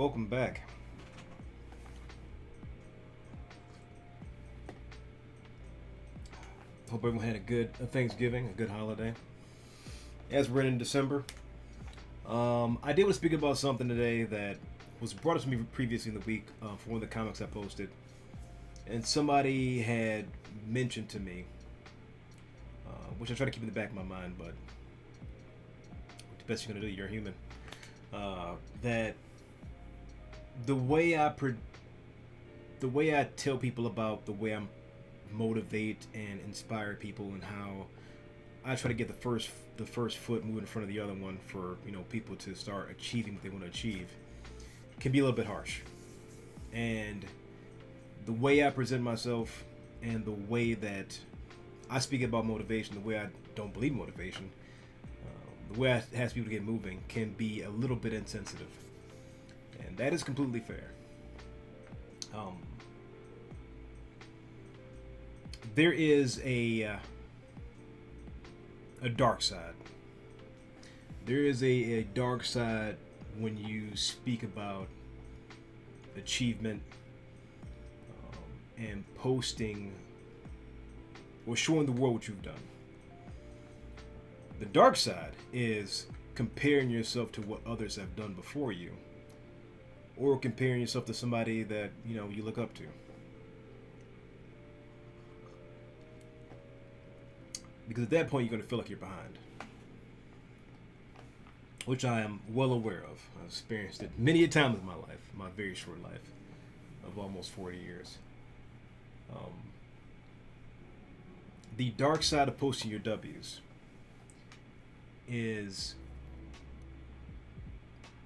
welcome back. Hope everyone had a good Thanksgiving, a good holiday. As we're in December, I did want to speak about something today that was brought up to me previously in the week for one of the comics I posted, and somebody had mentioned to me, which I try to keep in the back of my mind, but the best you're gonna do, you're a human. That the way the way I tell people about the way I'm motivate and inspire people and how I try to get the first foot moving in front of the other one for people to start achieving what they want to achieve can be a little bit harsh. And the way I present myself and the way that I speak about motivation, the way I don't believe motivation, the way I ask people to get moving can be a little bit insensitive, and that is completely fair. Um, there is a dark side. There is a dark side when you speak about achievement, and posting or showing the world what you've done. The dark side is comparing yourself to what others have done before you, or comparing yourself to somebody that you look up to. Because at that point, you're going to feel like you're behind, which I am well aware of. I've experienced it many a time in my life, my very short life of almost 40 years. The dark side of posting your W's is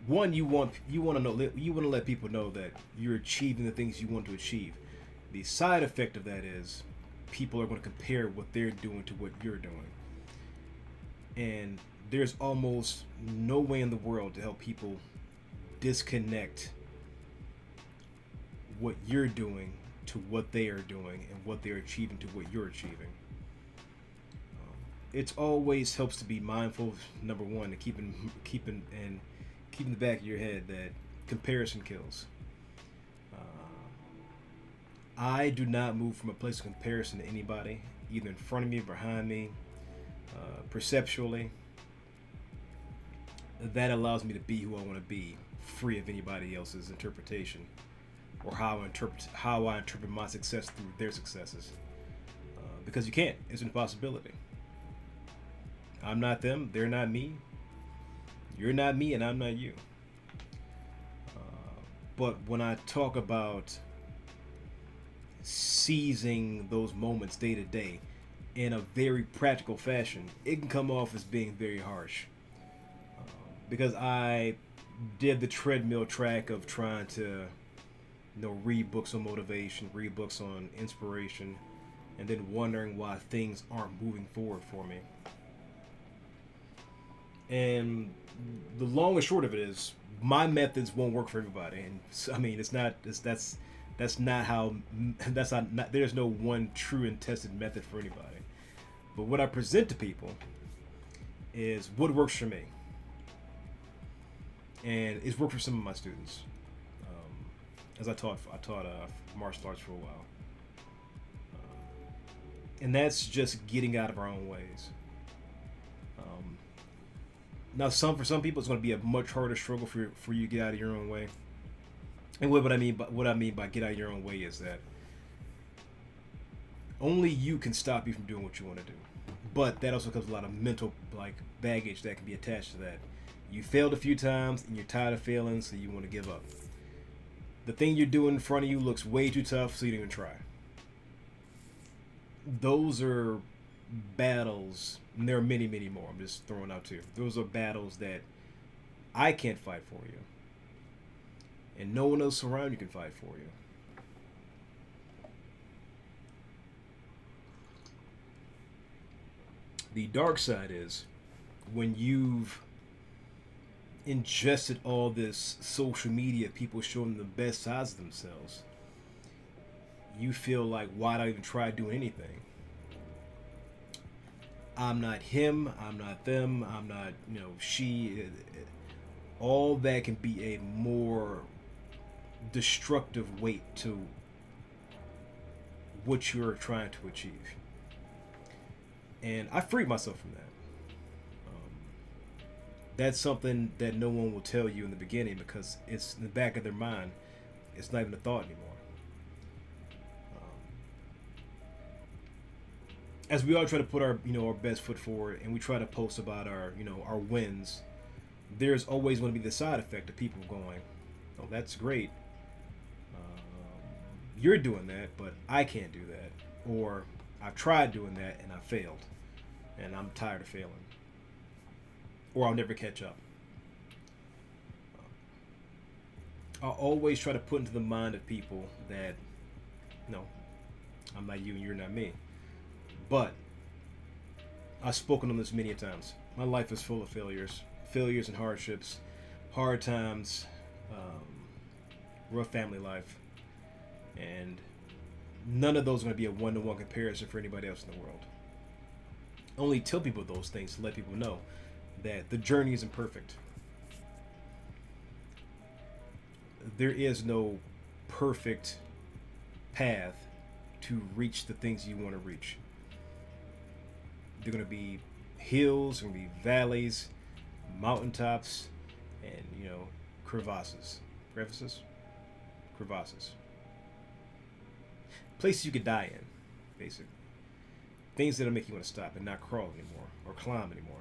one, you want to let people know that you're achieving the things you want to achieve. The side effect of that is people are going to compare what they're doing to what you're doing, and there's almost no way in the world to help people disconnect what you're doing to what they are doing and what they're achieving to what you're achieving. It always helps to be mindful of, number one, to keep in the back of your head that comparison kills. I do not move from a place of comparison to anybody, either in front of me, behind me, perceptually. That allows me to be who I want to be, free of anybody else's interpretation, or how I interpret my success through their successes. Because you can't. It's an impossibility. I'm not them. They're not me. You're not me, and I'm not you. But when I talk about seizing those moments day to day in a very practical fashion, it can come off as being very harsh. Because I did the treadmill track of trying to, read books on motivation, read books on inspiration, and then wondering why things aren't moving forward for me. And the long and short of it is, my methods won't work for everybody. And I mean, that's not how that's not there's no one true and tested method for anybody. But what I present to people is what works for me, and it's worked for some of my students. As I taught martial arts for a while, and that's just getting out of our own ways. Now, for some people, it's going to be a much harder struggle for you to get out of your own way. And what I mean by get out of your own way is that only you can stop you from doing what you want to do. But that also comes with a lot of mental baggage that can be attached to that. You failed a few times and you're tired of failing, so you want to give up. The thing you're doing in front of you looks way too tough, so you don't even try. Those are battles, and there are many, many more. I'm just throwing out two. Those are battles that I can't fight for you, and no one else around you can fight for you. The dark side is when you've ingested all this social media, people showing the best sides of themselves, you feel like, why do I even try doing anything? I'm not him, I'm not them, I'm not, she. All that can be a more destructive weight to what you're trying to achieve. And I freed myself from that. That's something that no one will tell you in the beginning because it's in the back of their mind. It's not even a thought anymore. As we all try to put our our best foot forward, and we try to post about our our wins, there's always going to be the side effect of people going, "Oh, that's great. You're doing that, but I can't do that," or "I've tried doing that and I failed, and I'm tired of failing," or "I'll never catch up." I always try to put into the mind of people that, no, I'm not you and you're not me. But I've spoken on this many times. My life is full of failures and hardships, hard times, rough family life, and none of those are going to be a one-to-one comparison for anybody else in the world. I only tell people those things to let people know that the journey isn't perfect. There is no perfect path to reach the things you want to reach. There are going to be hills, there are going to be valleys, mountaintops, and crevasses. Crevasses. Places you could die in, basically. Things that'll make you want to stop and not crawl anymore or climb anymore.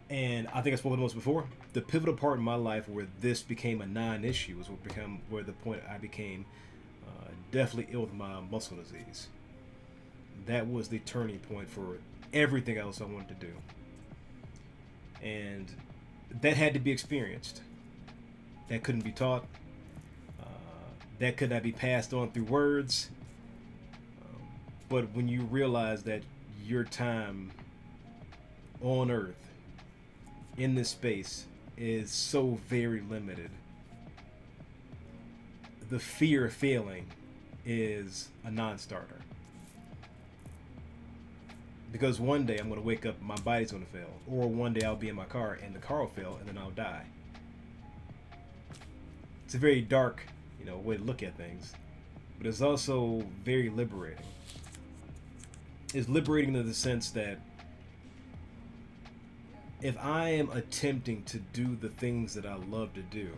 And I think I spoke about this before. The pivotal part in my life where this became a non-issue was where the point I became definitely ill with my muscle disease. That was the turning point for everything else I wanted to do. And that had to be experienced. That couldn't be taught. That could not be passed on through words. But when you realize that your time on Earth, in this space, is so very limited, the fear of failing is a non-starter. Because one day I'm going to wake up and my body's going to fail. Or one day I'll be in my car and the car will fail and then I'll die. It's a very dark, way to look at things. But it's also very liberating. It's liberating in the sense that if I am attempting to do the things that I love to do,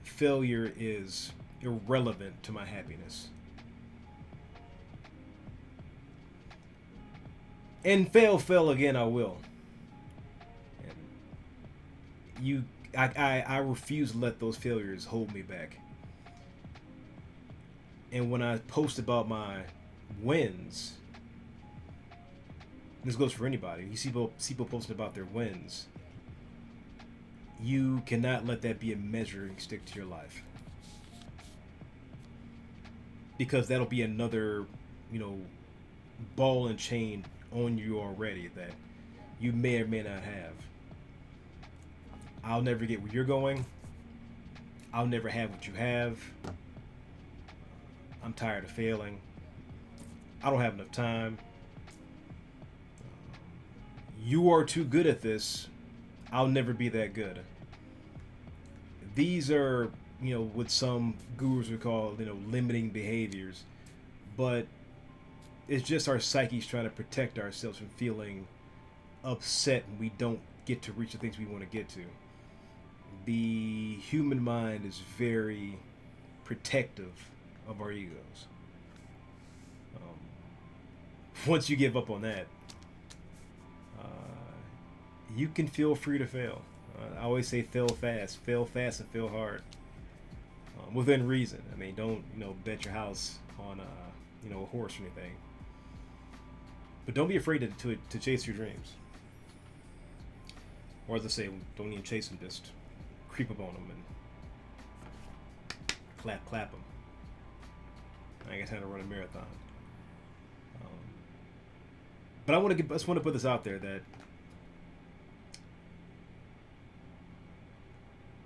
failure is irrelevant to my happiness. And fail again I will. And I refuse to let those failures hold me back. And when I post about my wins, this goes for anybody. You see people posting about their wins. You cannot let that be a measuring stick to your life. Because that'll be another, ball and chain on you already that you may or may not have. I'll never get where you're going. I'll never have what you have. I'm tired of failing. I don't have enough time. You are too good at this. I'll never be that good. These are, what some gurus would call, limiting behaviors. But it's just our psyches trying to protect ourselves from feeling upset when we don't get to reach the things we want to get to. The human mind is very protective of our egos. Once you give up on that, you can feel free to fail. I always say fail fast and fail hard, within reason. I mean, don't bet your house on a horse or anything. But don't be afraid to chase your dreams. Or as I say, don't even chase them, just creep up on them and clap them. I ain't got time to run a marathon. But I just want to put this out there that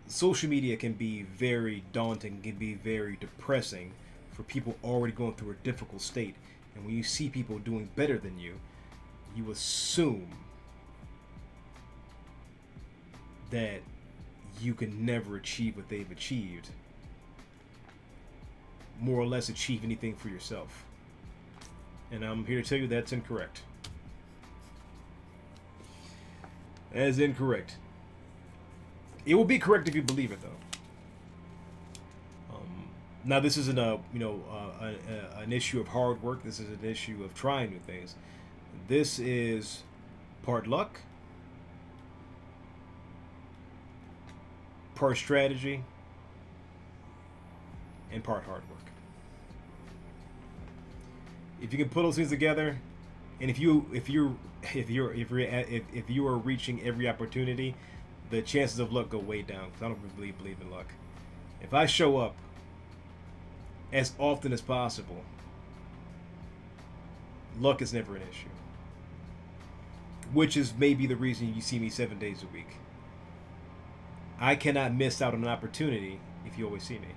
social media can be very daunting, can be very depressing for people already going through a difficult state. And when you see people doing better than you, you assume that you can never achieve what they've achieved, more or less achieve anything for yourself. And I'm here to tell you that's incorrect. That is incorrect. It will be correct if you believe it, though. Now, this isn't an issue of hard work. This is an issue of trying new things. This is part luck, part strategy, and part hard work. If you can put those things together, and if you are reaching every opportunity, the chances of luck go way down. Because I don't really believe in luck. If I show up as often as possible, luck is never an issue. Which is maybe the reason you see me 7 days a week. I cannot miss out on an opportunity if you always see me.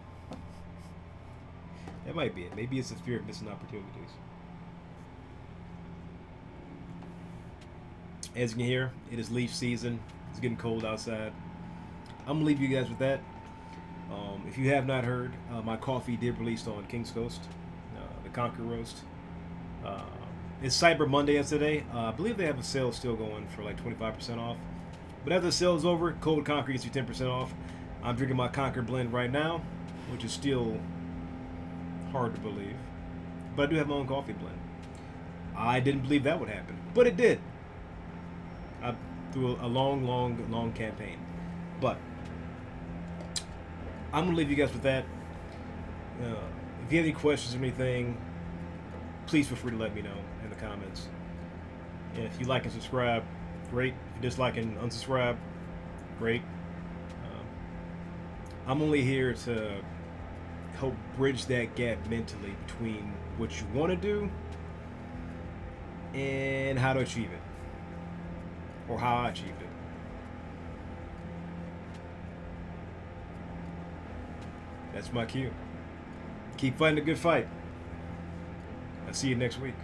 That might be it. Maybe it's the fear of missing opportunities. As you can hear, it is leaf season. It's getting cold outside. I'm going to leave you guys with that. If you have not heard, my coffee did release on King's Coast, the Conquer Roast. It's Cyber Monday yesterday. I believe they have a sale still going for like 25% off. But after the sale is over, Cold Conquer gets you 10% off. I'm drinking my Conquer blend right now, which is still hard to believe. But I do have my own coffee blend. I didn't believe that would happen, but it did. Through a long campaign. But I'm going to leave you guys with that. If you have any questions or anything, please feel free to let me know in the comments. And if you like and subscribe, great. If you dislike and unsubscribe, great. I'm only here to help bridge that gap mentally between what you want to do and how to achieve it. Or how I achieved it. That's my cue. Keep fighting a good fight. I'll see you next week.